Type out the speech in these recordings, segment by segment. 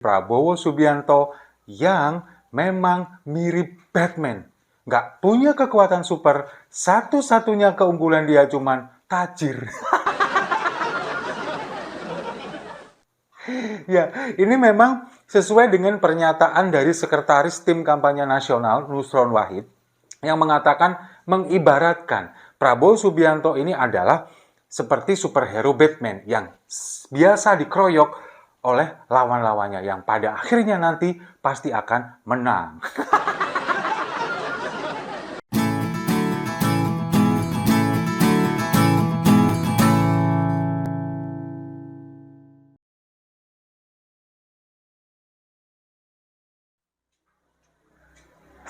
Prabowo Subianto yang memang mirip Batman. Nggak punya kekuatan super, satu-satunya keunggulan dia cuman tajir. Ya, ini memang sesuai dengan pernyataan dari Sekretaris Tim Kampanye Nasional Nusron Wahid yang mengatakan mengibaratkan Prabowo Subianto ini adalah seperti superhero Batman yang biasa dikeroyok oleh lawan-lawannya yang pada akhirnya nanti pasti akan menang.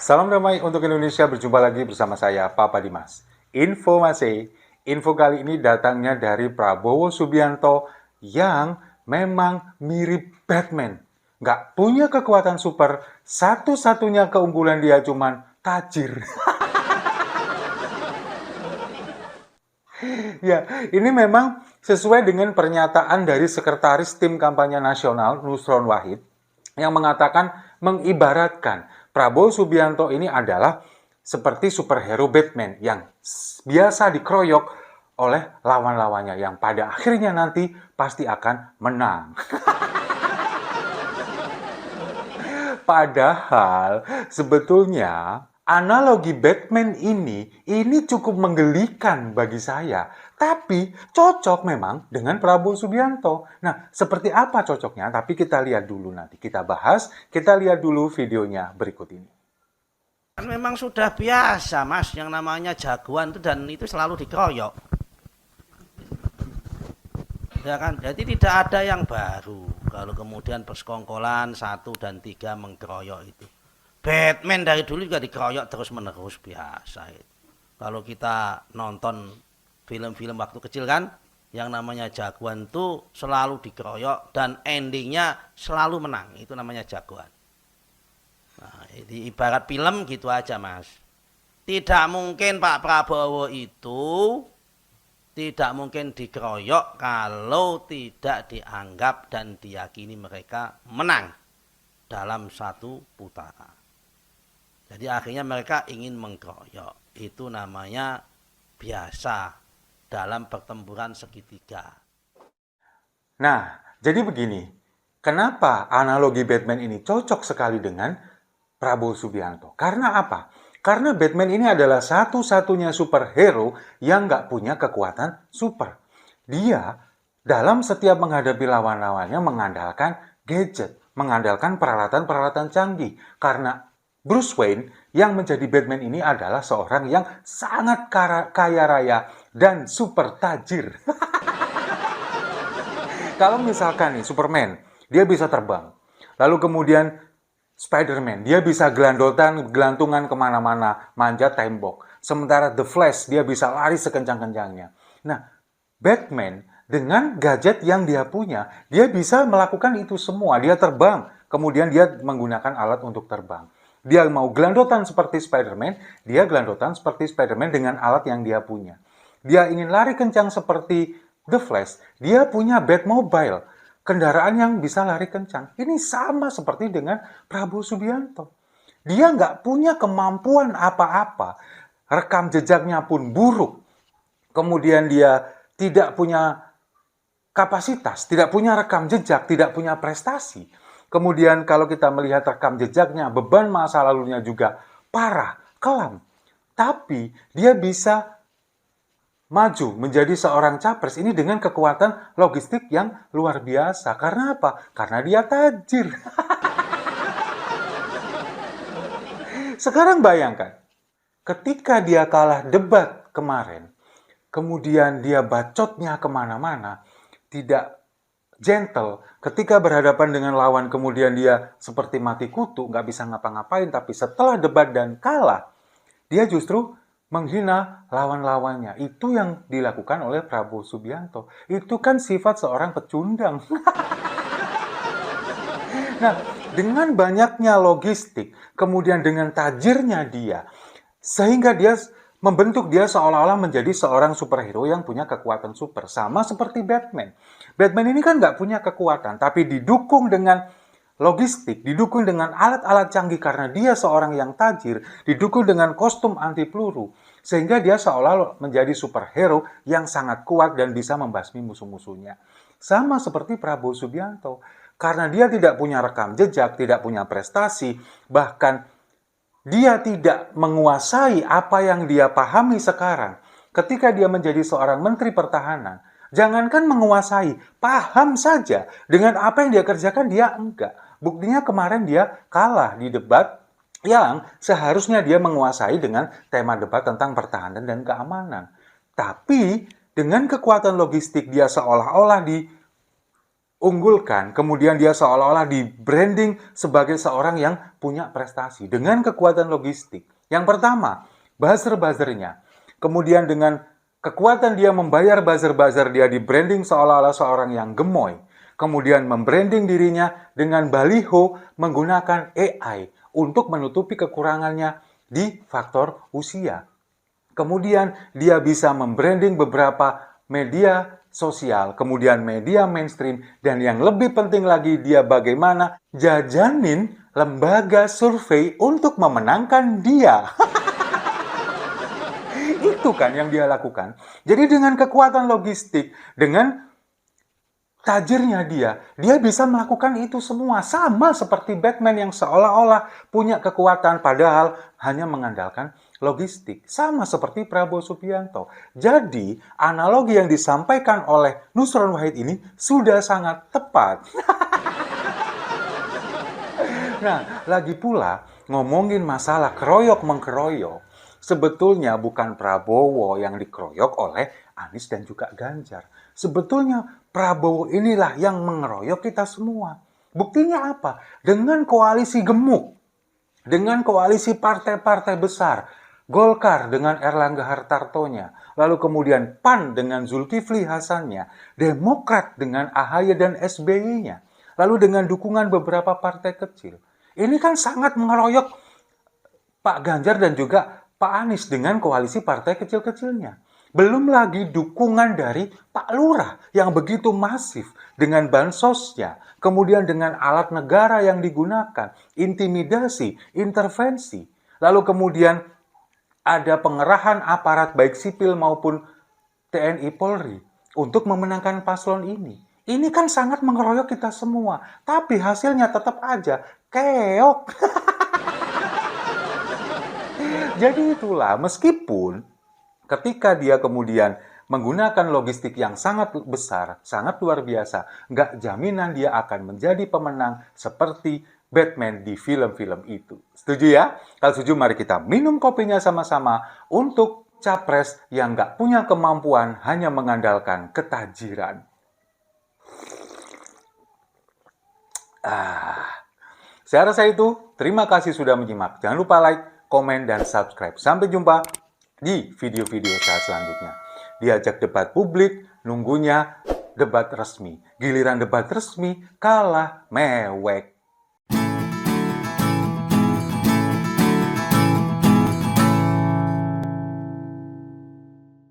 Salam damai untuk Indonesia, berjumpa lagi bersama saya, Papa Dimas. Info kali ini datangnya dari Prabowo Subianto yang memang mirip Batman. Nggak punya kekuatan super, satu-satunya keunggulan dia cuman tajir. Ya, ini memang sesuai dengan pernyataan dari Sekretaris Tim Kampanye Nasional Nusron Wahid yang mengatakan mengibaratkan Prabowo Subianto ini adalah seperti superhero Batman yang biasa dikeroyok oleh lawan-lawannya yang pada akhirnya nanti pasti akan menang. Padahal sebetulnya analogi Batman ini cukup menggelikan bagi saya. Tapi cocok memang dengan Prabowo Subianto. Nah, seperti apa cocoknya? Tapi kita lihat dulu nanti. Kita bahas, kita lihat dulu videonya berikut ini. Kan memang sudah biasa mas, yang namanya jagoan itu dan itu selalu dikeroyok. Ya kan, jadi tidak ada yang baru. Kalau kemudian persekongkolan 1 dan 3 mengkeroyok itu. Batman dari dulu juga dikeroyok terus menerus biasa itu. Kalau kita nonton film-film waktu kecil kan, yang namanya jagoan itu selalu dikeroyok dan endingnya selalu menang. Itu namanya jagoan. Nah, ini ibarat film gitu aja mas. Tidak mungkin Pak Prabowo itu tidak mungkin dikeroyok kalau tidak dianggap dan diyakini mereka menang dalam satu putaran. Jadi akhirnya mereka ingin mengkeroyok. Itu namanya biasa dalam pertempuran segitiga. Nah, jadi begini. Kenapa analogi Batman ini cocok sekali dengan Prabowo Subianto? Karena apa? Karena Batman ini adalah satu-satunya superhero yang nggak punya kekuatan super. Dia dalam setiap menghadapi lawan-lawannya mengandalkan gadget, mengandalkan peralatan-peralatan canggih. Karena Bruce Wayne yang menjadi Batman ini adalah seorang yang sangat kaya raya dan super tajir. Kalau misalkan nih Superman, dia bisa terbang. Lalu kemudian Spider-Man, dia bisa gelantungan kemana-mana, manjat tembok. Sementara The Flash, dia bisa lari sekencang-kencangnya. Nah, Batman dengan gadget yang dia punya, dia bisa melakukan itu semua. Dia terbang, kemudian dia menggunakan alat untuk terbang. Dia mau gelandotan seperti Spider-Man, dia gelandotan seperti Spider-Man dengan alat yang dia punya. Dia ingin lari kencang seperti The Flash, dia punya Batmobile, kendaraan yang bisa lari kencang. Ini sama seperti dengan Prabowo Subianto. Dia nggak punya kemampuan apa-apa. Rekam jejaknya pun buruk. Kemudian dia tidak punya kapasitas, tidak punya rekam jejak, tidak punya prestasi. Kemudian kalau kita melihat rekam jejaknya, beban masa lalunya juga parah, kelam. Tapi dia bisa maju menjadi seorang capres ini dengan kekuatan logistik yang luar biasa. Karena apa? Karena dia tajir. Sekarang bayangkan, ketika dia kalah debat kemarin, kemudian dia bacotnya kemana-mana, tidak gentle, ketika berhadapan dengan lawan kemudian dia seperti mati kutu, nggak bisa ngapa-ngapain, tapi setelah debat dan kalah, dia justru menghina lawan-lawannya. Itu yang dilakukan oleh Prabowo Subianto. Itu kan sifat seorang pecundang. Nah, dengan banyaknya logistik, kemudian dengan tajirnya dia, sehingga dia membentuk dia seolah-olah menjadi seorang superhero yang punya kekuatan super. Sama seperti Batman. Batman ini kan nggak punya kekuatan, tapi didukung dengan logistik, didukung dengan alat-alat canggih karena dia seorang yang tajir, didukung dengan kostum anti peluru, sehingga dia seolah menjadi superhero yang sangat kuat dan bisa membasmi musuh-musuhnya. Sama seperti Prabowo Subianto, karena dia tidak punya rekam jejak, tidak punya prestasi, bahkan dia tidak menguasai apa yang dia pahami sekarang. Ketika dia menjadi seorang menteri pertahanan, jangankan menguasai, paham saja dengan apa yang dia kerjakan, dia enggak. Buktinya kemarin dia kalah di debat yang seharusnya dia menguasai dengan tema debat tentang pertahanan dan keamanan. Tapi dengan kekuatan logistik dia seolah-olah diunggulkan, kemudian dia seolah-olah di branding sebagai seorang yang punya prestasi dengan kekuatan logistik. Yang pertama, buzzer-buzzernya. Kemudian dengan kekuatan dia membayar buzzer-buzzer, dia di branding seolah-olah seorang yang gemoy. Kemudian membranding dirinya dengan baliho menggunakan AI untuk menutupi kekurangannya di faktor usia. Kemudian dia bisa membranding beberapa media sosial, kemudian media mainstream, dan yang lebih penting lagi dia bagaimana jajanin lembaga survei untuk memenangkan dia. Itu kan yang dia lakukan. Jadi dengan kekuatan logistik, dengan tajirnya dia bisa melakukan itu semua. Sama seperti Batman yang seolah-olah punya kekuatan padahal hanya mengandalkan logistik. Sama seperti Prabowo Subianto. Jadi, analogi yang disampaikan oleh Nusron Wahid ini sudah sangat tepat. Nah, lagi pula ngomongin masalah keroyok-mengkeroyok, sebetulnya bukan Prabowo yang dikeroyok oleh Anies dan juga Ganjar. Sebetulnya Prabowo inilah yang mengeroyok kita semua. Buktinya apa? Dengan koalisi gemuk, dengan koalisi partai-partai besar, Golkar dengan Erlangga Hartartonya, lalu kemudian PAN dengan Zulkifli Hasannya, Demokrat dengan AHY dan SBY-nya, lalu dengan dukungan beberapa partai kecil. Ini kan sangat mengeroyok Pak Ganjar dan juga Pak Anies dengan koalisi partai kecil-kecilnya. Belum lagi dukungan dari Pak Lurah yang begitu masif dengan bansosnya, kemudian dengan alat negara yang digunakan, intimidasi, intervensi. Lalu kemudian ada pengerahan aparat baik sipil maupun TNI Polri untuk memenangkan paslon ini. Ini kan sangat mengeroyok kita semua, tapi hasilnya tetap aja keok. Jadi itulah, meskipun ketika dia kemudian menggunakan logistik yang sangat besar, sangat luar biasa, nggak jaminan dia akan menjadi pemenang seperti Batman di film-film itu. Setuju ya? Kalau setuju, mari kita minum kopinya sama-sama untuk capres yang nggak punya kemampuan, hanya mengandalkan ketajiran. Saya rasa itu. Terima kasih sudah menyimak. Jangan lupa like, komen, dan subscribe. Sampai jumpa di video-video saya selanjutnya. Diajak debat publik, nunggunya debat resmi. Giliran debat resmi, kalah mewek.